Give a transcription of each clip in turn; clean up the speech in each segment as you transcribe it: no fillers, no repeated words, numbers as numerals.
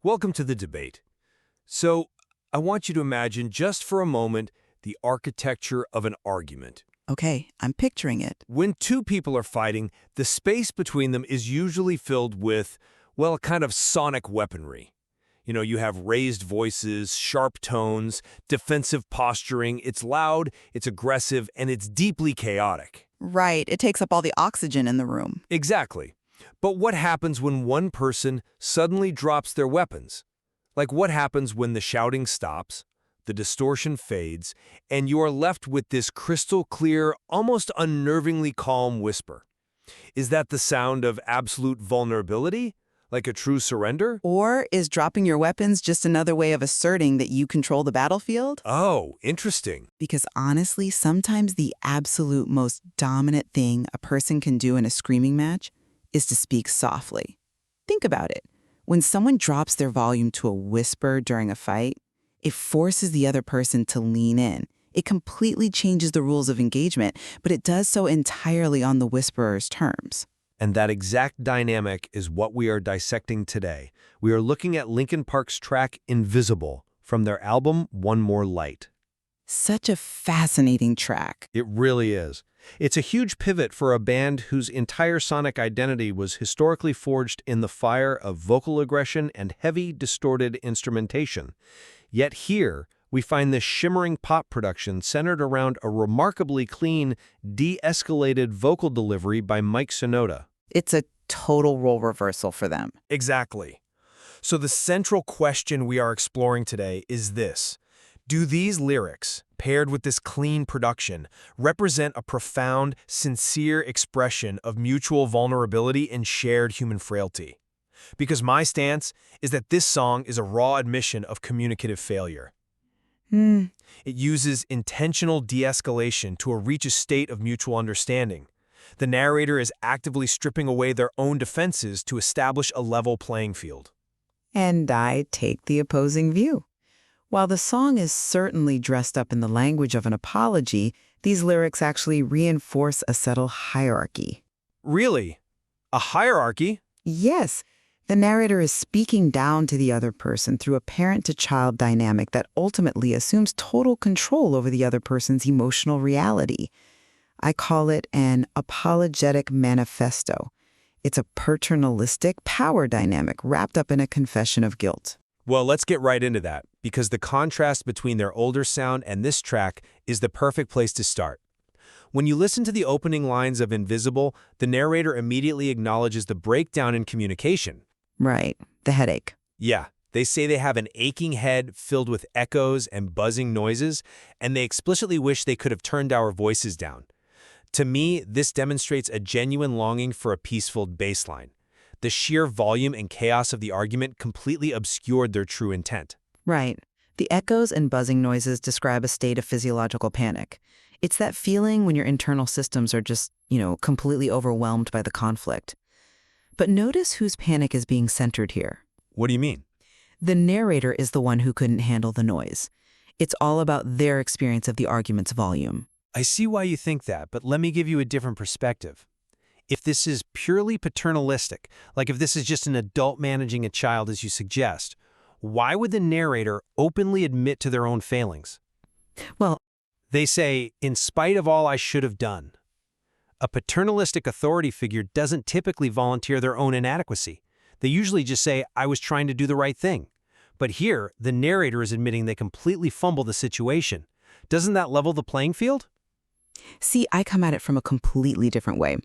Welcome to the debate. So, I want you to imagine just for a moment the architecture of an argument. Okay, I'm picturing it. When two people are fighting, the space between them is usually filled with, well, a kind of sonic weaponry. You have raised voices, sharp tones, defensive posturing. It's loud, it's aggressive, and it's deeply chaotic. Right, it takes up all the oxygen in the room. Exactly. But what happens when one person suddenly drops their weapons? Like what happens when the shouting stops, the distortion fades, and you are left with this crystal clear, almost unnervingly calm whisper? Is that the sound of absolute vulnerability? Like a true surrender? Or is dropping your weapons just another way of asserting that you control the battlefield? Oh, interesting. Because honestly, sometimes the absolute most dominant thing a person can do in a screaming match is to speak softly. Think about it. When someone drops their volume to a whisper during a fight, it forces the other person to lean in. It completely changes the rules of engagement, but it does so entirely on the whisperer's terms. And that exact dynamic is what we are dissecting today. We are looking at Linkin Park's track Invisible from their album One More Light. Such a fascinating track. It really is. It's a huge pivot for a band whose entire sonic identity was historically forged in the fire of vocal aggression and heavy, distorted instrumentation. Yet here, we find this shimmering pop production centered around a remarkably clean, de-escalated vocal delivery by Mike Shinoda. It's a total role reversal for them. Exactly. So the central question we are exploring today is this. Do these lyrics, paired with this clean production, represent a profound, sincere expression of mutual vulnerability and shared human frailty? Because my stance is that this song is a raw admission of communicative failure. It uses intentional de-escalation to reach a state of mutual understanding. The narrator is actively stripping away their own defenses to establish a level playing field. And I take the opposing view. While the song is certainly dressed up in the language of an apology, these lyrics actually reinforce a subtle hierarchy. Really? A hierarchy? Yes. The narrator is speaking down to the other person through a parent-to-child dynamic that ultimately assumes total control over the other person's emotional reality. I call it an apologetic manifesto. It's a paternalistic power dynamic wrapped up in a confession of guilt. Well, let's get right into that, because the contrast between their older sound and this track is the perfect place to start. When you listen to the opening lines of Invisible, the narrator immediately acknowledges the breakdown in communication. Right, the headache. Yeah, they say they have an aching head filled with echoes and buzzing noises, and they explicitly wish they could have turned our voices down. To me, this demonstrates a genuine longing for a peaceful baseline. The sheer volume and chaos of the argument completely obscured their true intent. Right. The echoes and buzzing noises describe a state of physiological panic. It's that feeling when your internal systems are just, completely overwhelmed by the conflict. But notice whose panic is being centered here. What do you mean? The narrator is the one who couldn't handle the noise. It's all about their experience of the argument's volume. I see why you think that, but let me give you a different perspective. If this is purely paternalistic, like if this is just an adult managing a child as you suggest, why would the narrator openly admit to their own failings? Well, they say, in spite of all I should have done. A paternalistic authority figure doesn't typically volunteer their own inadequacy. They usually just say, I was trying to do the right thing. But here, the narrator is admitting they completely fumbled the situation. Doesn't that level the playing field? See, I come at it from a completely different way.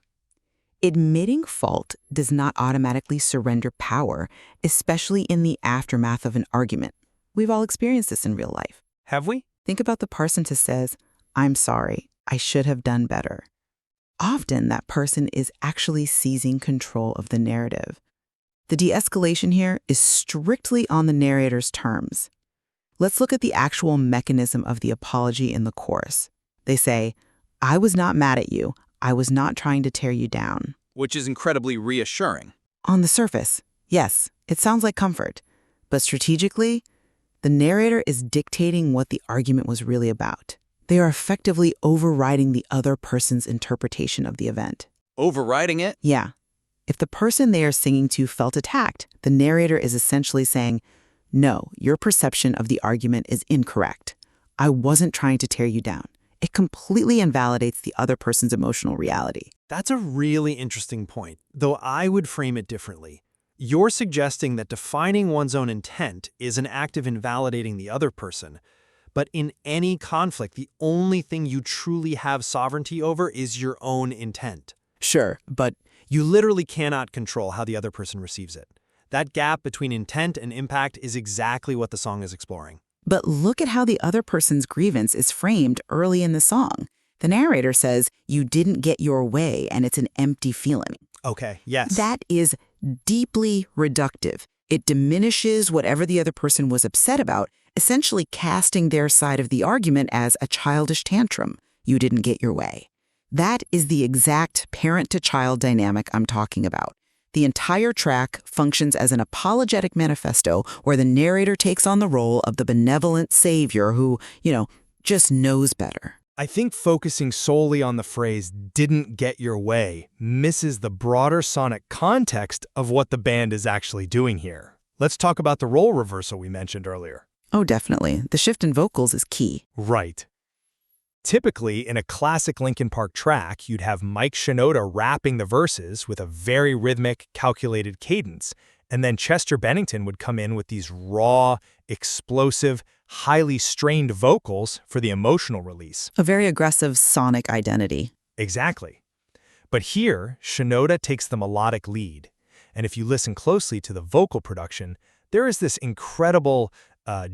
Admitting fault does not automatically surrender power, especially in the aftermath of an argument. We've all experienced this in real life. Have we? Think about the person who says, I'm sorry, I should have done better. Often that person is actually seizing control of the narrative. The de-escalation here is strictly on the narrator's terms. Let's look at the actual mechanism of the apology in the chorus. They say, I was not mad at you. I was not trying to tear you down. Which is incredibly reassuring. On the surface, yes, it sounds like comfort. But strategically, the narrator is dictating what the argument was really about. They are effectively overriding the other person's interpretation of the event. Overriding it? Yeah. If the person they are singing to felt attacked, the narrator is essentially saying, no, your perception of the argument is incorrect. I wasn't trying to tear you down. It completely invalidates the other person's emotional reality. That's a really interesting point, though I would frame it differently. You're suggesting that defining one's own intent is an act of invalidating the other person. But in any conflict, the only thing you truly have sovereignty over is your own intent. Sure, but You literally cannot control how the other person receives it. That gap between intent and impact is exactly what the song is exploring. look at how the other person's grievance is framed early in the song. The narrator says, you didn't get your way, and it's an empty feeling. Okay, yes. That is deeply reductive. It diminishes whatever the other person was upset about, essentially casting their side of the argument as a childish tantrum. You didn't get your way. That is the exact parent-to-child dynamic I'm talking about. The entire track functions as an apologetic manifesto where the narrator takes on the role of the benevolent savior who, just knows better. I think focusing solely on the phrase "didn't get your way" misses the broader sonic context of what the band is actually doing here. Let's talk about the role reversal we mentioned earlier. Oh, definitely. The shift in vocals is key. Right. Typically, in a classic Linkin Park track, you'd have Mike Shinoda rapping the verses with a very rhythmic, calculated cadence, and then Chester Bennington would come in with these raw, explosive, highly strained vocals for the emotional release. A very aggressive sonic identity. Exactly. But here, Shinoda takes the melodic lead, and if you listen closely to the vocal production, there is this incredible,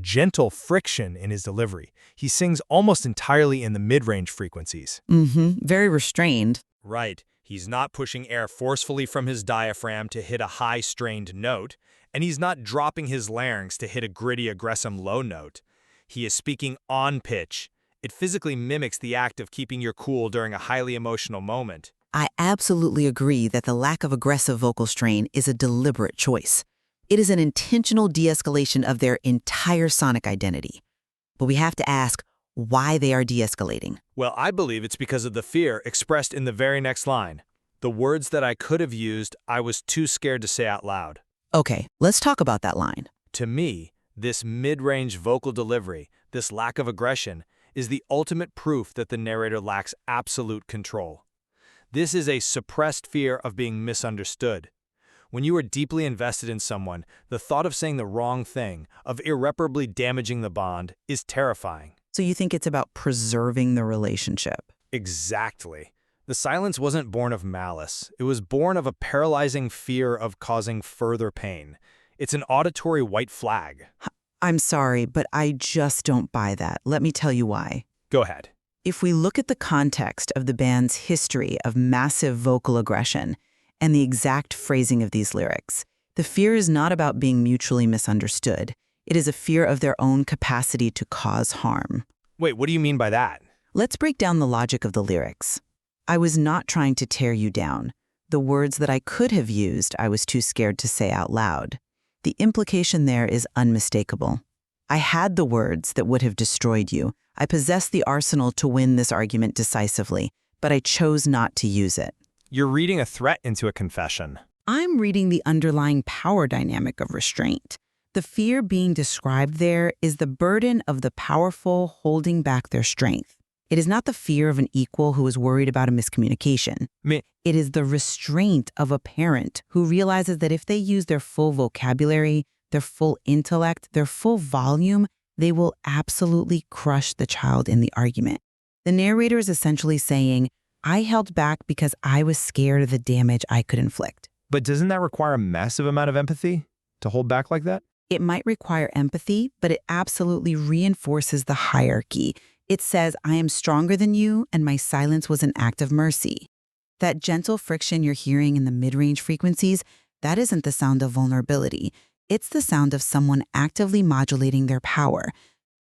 gentle friction in his delivery. He sings almost entirely in the mid-range frequencies. Very restrained. Right. He's not pushing air forcefully from his diaphragm to hit a high strained note, and he's not dropping his larynx to hit a gritty, aggressive low note. He is speaking on pitch. It physically mimics the act of keeping your cool during a highly emotional moment. I absolutely agree that the lack of aggressive vocal strain is a deliberate choice. It is an intentional de-escalation of their entire sonic identity. But we have to ask why they are de-escalating. Well, I believe it's because of the fear expressed in the very next line. The words that I could have used, I was too scared to say out loud. Okay, let's talk about that line. To me, this mid-range vocal delivery, this lack of aggression, is the ultimate proof that the narrator lacks absolute control. This is a suppressed fear of being misunderstood. When you are deeply invested in someone, the thought of saying the wrong thing, of irreparably damaging the bond, is terrifying. So you think it's about preserving the relationship? Exactly. The silence wasn't born of malice. It was born of a paralyzing fear of causing further pain. It's an auditory white flag. I'm sorry, but I just don't buy that. Let me tell you why. Go ahead. If we look at the context of the band's history of massive vocal aggression and the exact phrasing of these lyrics, the fear is not about being mutually misunderstood. It is a fear of their own capacity to cause harm. Wait, what do you mean by that? Let's break down the logic of the lyrics. I was not trying to tear you down. The words that I could have used, I was too scared to say out loud. The implication there is unmistakable. I had the words that would have destroyed you. I possessed the arsenal to win this argument decisively, but I chose not to use it. You're reading a threat into a confession. I'm reading the underlying power dynamic of restraint. The fear being described there is the burden of the powerful holding back their strength. It is not the fear of an equal who is worried about a miscommunication. It is the restraint of a parent who realizes that if they use their full vocabulary, their full intellect, their full volume, they will absolutely crush the child in the argument. The narrator is essentially saying, I held back because I was scared of the damage I could inflict. But doesn't that require a massive amount of empathy to hold back like that? It might require empathy, but it absolutely reinforces the hierarchy. It says, I am stronger than you, and my silence was an act of mercy. That gentle friction you're hearing in the mid-range frequencies, that isn't the sound of vulnerability. It's the sound of someone actively modulating their power.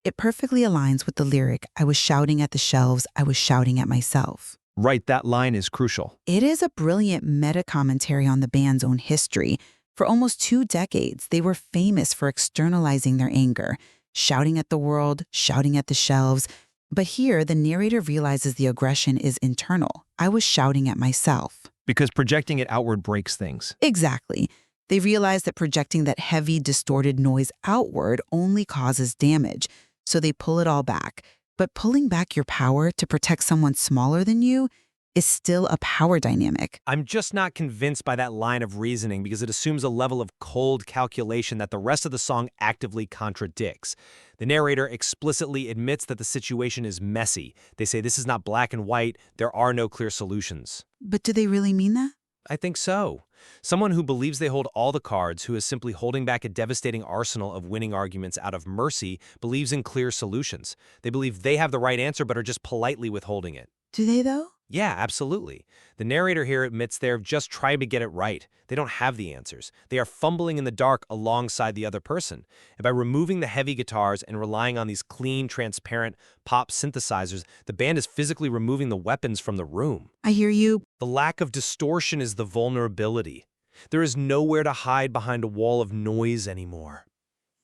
It perfectly aligns with the lyric, I was shouting at the shelves, I was shouting at myself. Right, that line is crucial. It is a brilliant meta-commentary on the band's own history. For almost 2 decades, they were famous for externalizing their anger, shouting at the world, shouting at the shelves. But here, the narrator realizes the aggression is internal. I was shouting at myself. because projecting it outward breaks things. Exactly. They realize that projecting that heavy, distorted noise outward only causes damage, so they pull it all back. But pulling back your power to protect someone smaller than you is still a power dynamic. I'm just not convinced by that line of reasoning because it assumes a level of cold calculation that the rest of the song actively contradicts. The narrator explicitly admits that the situation is messy. They say this is not black and white, there are no clear solutions. But do they really mean that? I think so. Someone who believes they hold all the cards, who is simply holding back a devastating arsenal of winning arguments out of mercy, believes in clear solutions. They believe they have the right answer but are just politely withholding it. Do they, though? Yeah, absolutely. The narrator here admits they're just trying to get it right. They don't have the answers. They are fumbling in the dark alongside the other person. And by removing the heavy guitars and relying on these clean, transparent pop synthesizers, the band is physically removing the weapons from the room. I hear you. The lack of distortion is the vulnerability. There is nowhere to hide behind a wall of noise anymore.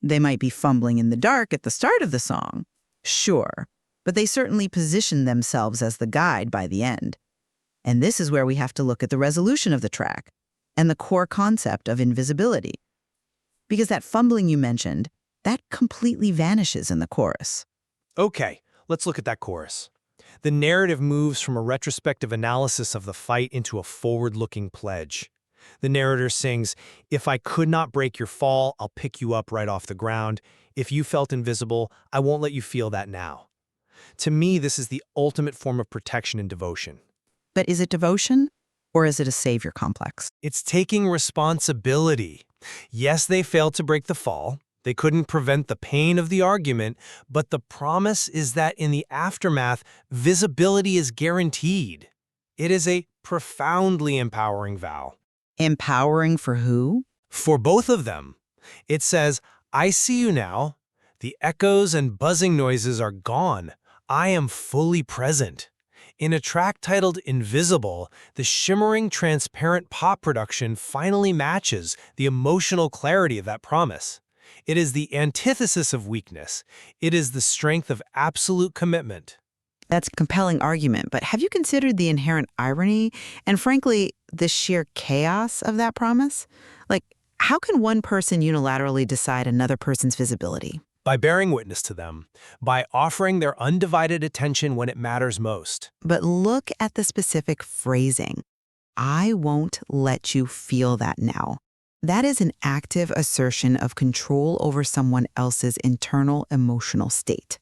They might be fumbling in the dark at the start of the song. Sure. But they certainly position themselves as the guide by the end. And this is where we have to look at the resolution of the track and the core concept of invisibility. Because that fumbling you mentioned, that completely vanishes in the chorus. Okay, let's look at that chorus. The narrative moves from a retrospective analysis of the fight into a forward-looking pledge. The narrator sings, "If I could not break your fall, I'll pick you up right off the ground. If you felt invisible, I won't let you feel that now." To me, this is the ultimate form of protection and devotion. But is it devotion or is it a savior complex? It's taking responsibility. Yes, they failed to break the fall. They couldn't prevent the pain of the argument, but the promise is that in the aftermath, visibility is guaranteed. It is a profoundly empowering vow. Empowering for who? For both of them. It says, "I see you now. The echoes and buzzing noises are gone. I am fully present." In a track titled Invisible, the shimmering, transparent pop production finally matches the emotional clarity of that promise. It is the antithesis of weakness. It is the strength of absolute commitment. That's a compelling argument, but have you considered the inherent irony and, frankly, the sheer chaos of that promise? Like, how can one person unilaterally decide another person's visibility? By bearing witness to them, by offering their undivided attention when it matters most. But look at the specific phrasing. I won't let you feel that now. That is an active assertion of control over someone else's internal emotional state.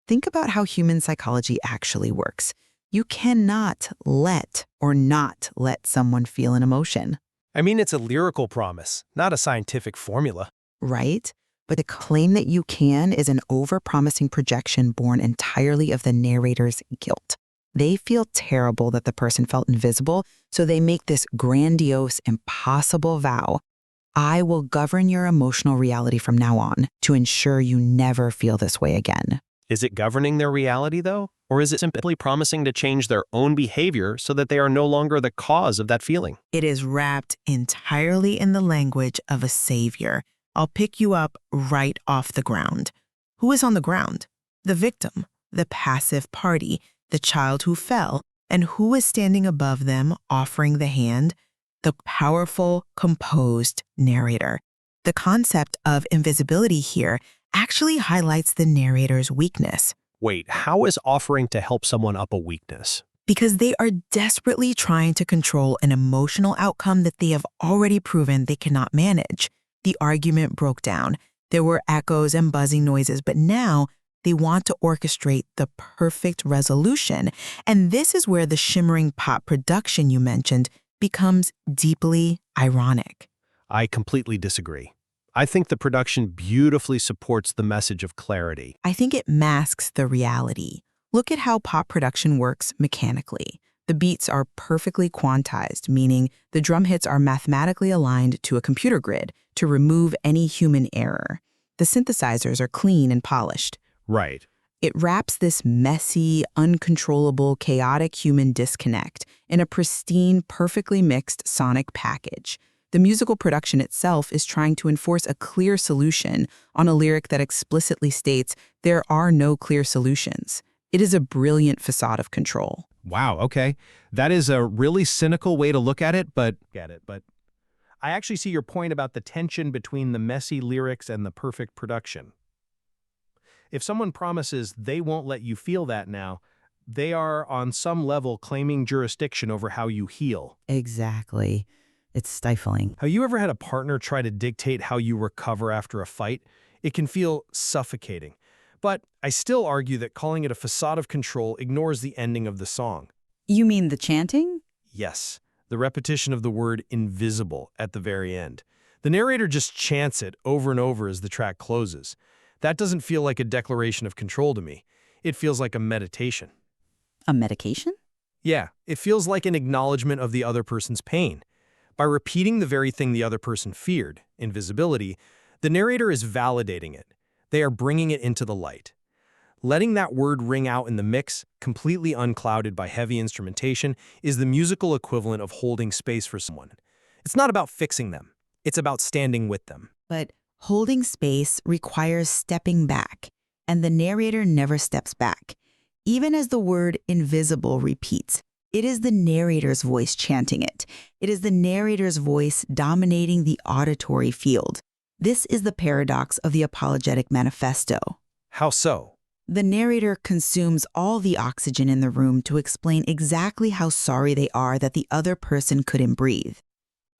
Think about how human psychology actually works. You cannot let or not let someone feel an emotion. I mean, it's a lyrical promise, not a scientific formula. Right? But the claim that you can is an over-promising projection born entirely of the narrator's guilt. They feel terrible that the person felt invisible, so they make this grandiose, impossible vow. I will govern your emotional reality from now on to ensure you never feel this way again. Is it governing their reality, though? Or is it simply promising to change their own behavior so that they are no longer the cause of that feeling? It is wrapped entirely in the language of a savior. I'll pick you up right off the ground. Who is on the ground? The victim, the passive party, the child who fell, and who is standing above them offering the hand? The powerful, composed narrator. The concept of invisibility here actually highlights the narrator's weakness. Wait, how is offering to help someone up a weakness? Because they are desperately trying to control an emotional outcome that they have already proven they cannot manage. The argument broke down. There were echoes and buzzing noises, but now they want to orchestrate the perfect resolution. And this is where the shimmering pop production you mentioned becomes deeply ironic. I completely disagree. I think the production beautifully supports the message of clarity. I think it masks the reality. Look at how pop production works mechanically. The beats are perfectly quantized, meaning the drum hits are mathematically aligned to a computer grid to remove any human error. The synthesizers are clean and polished. Right. It wraps this messy, uncontrollable, chaotic human disconnect in a pristine, perfectly mixed sonic package. The musical production itself is trying to enforce a clear solution on a lyric that explicitly states there are no clear solutions. It is a brilliant facade of control. Wow, okay. That is a really cynical way to look at it, but I actually see your point about the tension between the messy lyrics and the perfect production. If someone promises they won't let you feel that now, they are on some level claiming jurisdiction over how you heal. Exactly. It's stifling. Have you ever had a partner try to dictate how you recover after a fight? It can feel suffocating. But I still argue that calling it a facade of control ignores the ending of the song. You mean the chanting? Yes, the repetition of the word invisible at the very end. The narrator just chants it over and over as the track closes. That doesn't feel like a declaration of control to me. It feels like a meditation. A medication? Yeah, it feels like an acknowledgement of the other person's pain. By repeating the very thing the other person feared, invisibility, the narrator is validating it. They are bringing it into the light. Letting that word ring out in the mix, completely unclouded by heavy instrumentation, is the musical equivalent of holding space for someone. It's not about fixing them. It's about standing with them. But holding space requires stepping back, and the narrator never steps back. Even as the word invisible repeats, it is the narrator's voice chanting it. It is the narrator's voice dominating the auditory field. This is the paradox of the Apologetic Manifesto. How so? The narrator consumes all the oxygen in the room to explain exactly how sorry they are that the other person couldn't breathe.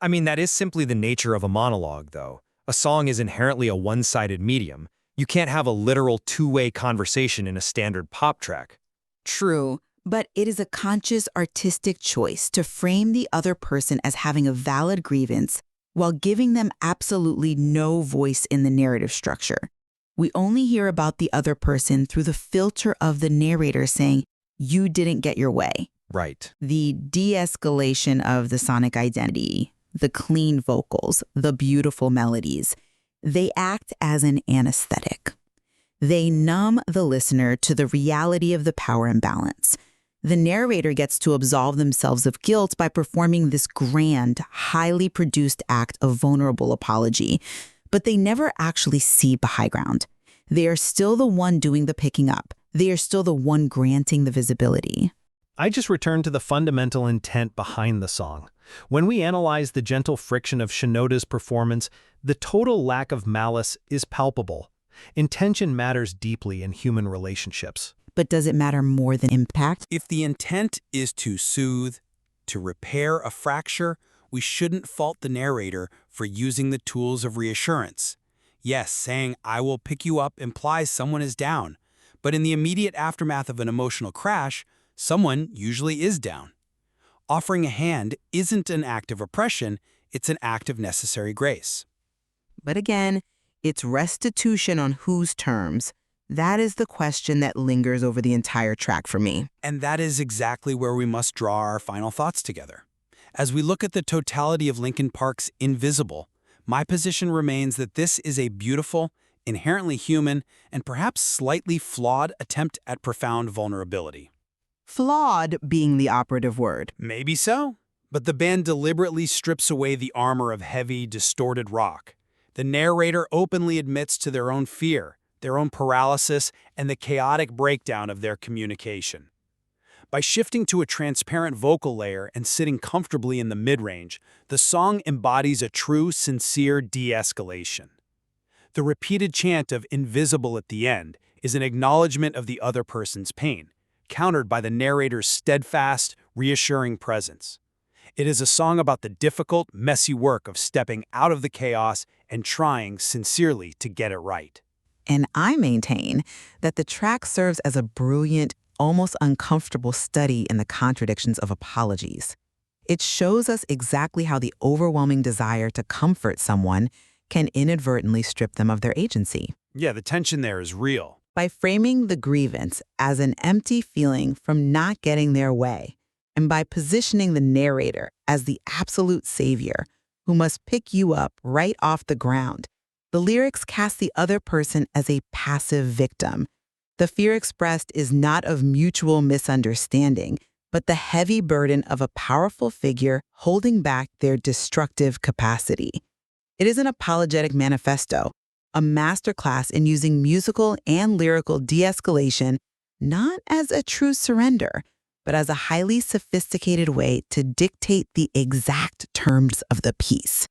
I mean, that is simply the nature of a monologue, though. A song is inherently a one-sided medium. You can't have a literal two-way conversation in a standard pop track. True, but it is a conscious artistic choice to frame the other person as having a valid grievance while giving them absolutely no voice in the narrative structure. We only hear about the other person through the filter of the narrator saying, "You didn't get your way." Right. The de-escalation of the sonic identity, the clean vocals, the beautiful melodies, they act as an anesthetic. They numb the listener to the reality of the power imbalance. The narrator gets to absolve themselves of guilt by performing this grand, highly produced act of vulnerable apology, but they never actually see the high ground. They are still the one doing the picking up. They are still the one granting the visibility. I just returned to the fundamental intent behind the song. When we analyze the gentle friction of Shinoda's performance, the total lack of malice is palpable. Intention matters deeply in human relationships. But does it matter more than impact? If the intent is to soothe, to repair a fracture, we shouldn't fault the narrator for using the tools of reassurance. Yes, saying, "I will pick you up" implies someone is down. But in the immediate aftermath of an emotional crash, someone usually is down. Offering a hand isn't an act of oppression, it's an act of necessary grace. But again, it's restitution on whose terms? That is the question that lingers over the entire track for me. And that is exactly where we must draw our final thoughts together. As we look at the totality of Linkin Park's Invisible, my position remains that this is a beautiful, inherently human, and perhaps slightly flawed attempt at profound vulnerability. Flawed being the operative word. Maybe so, but the band deliberately strips away the armor of heavy, distorted rock. The narrator openly admits to their own fear, their own paralysis, and the chaotic breakdown of their communication. By shifting to a transparent vocal layer and sitting comfortably in the mid-range, the song embodies a true, sincere de-escalation. The repeated chant of "invisible" at the end is an acknowledgement of the other person's pain, countered by the narrator's steadfast, reassuring presence. It is a song about the difficult, messy work of stepping out of the chaos and trying sincerely to get it right. And I maintain that the track serves as a brilliant, almost uncomfortable study in the contradictions of apologies. It shows us exactly how the overwhelming desire to comfort someone can inadvertently strip them of their agency. Yeah, the tension there is real. By framing the grievance as an empty feeling from not getting their way, and by positioning the narrator as the absolute savior who must pick you up right off the ground, the lyrics cast the other person as a passive victim. The fear expressed is not of mutual misunderstanding, but the heavy burden of a powerful figure holding back their destructive capacity. It is an apologetic manifesto, a masterclass in using musical and lyrical de-escalation not as a true surrender, but as a highly sophisticated way to dictate the exact terms of the piece.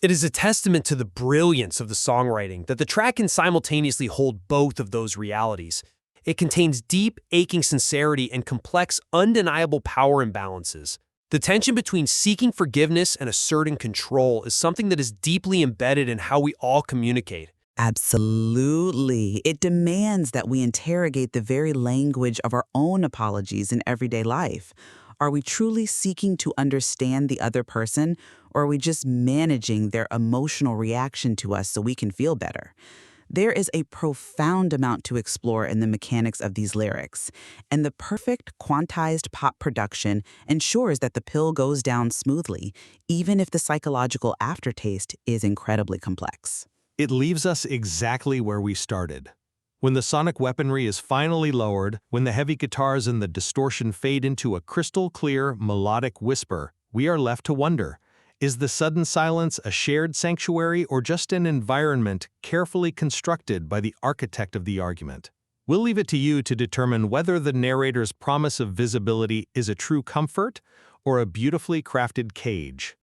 It is a testament to the brilliance of the songwriting that the track can simultaneously hold both of those realities. It contains deep, aching sincerity and complex, undeniable power imbalances. The tension between seeking forgiveness and asserting control is something that is deeply embedded in how we all communicate. Absolutely. It demands that we interrogate the very language of our own apologies in everyday life. Are we truly seeking to understand the other person, or are we just managing their emotional reaction to us so we can feel better? There is a profound amount to explore in the mechanics of these lyrics, and the perfect quantized pop production ensures that the pill goes down smoothly, even if the psychological aftertaste is incredibly complex. It leaves us exactly where we started. When the sonic weaponry is finally lowered, when the heavy guitars and the distortion fade into a crystal-clear, melodic whisper, we are left to wonder, is the sudden silence a shared sanctuary or just an environment carefully constructed by the architect of the argument? We'll leave it to you to determine whether the narrator's promise of visibility is a true comfort or a beautifully crafted cage.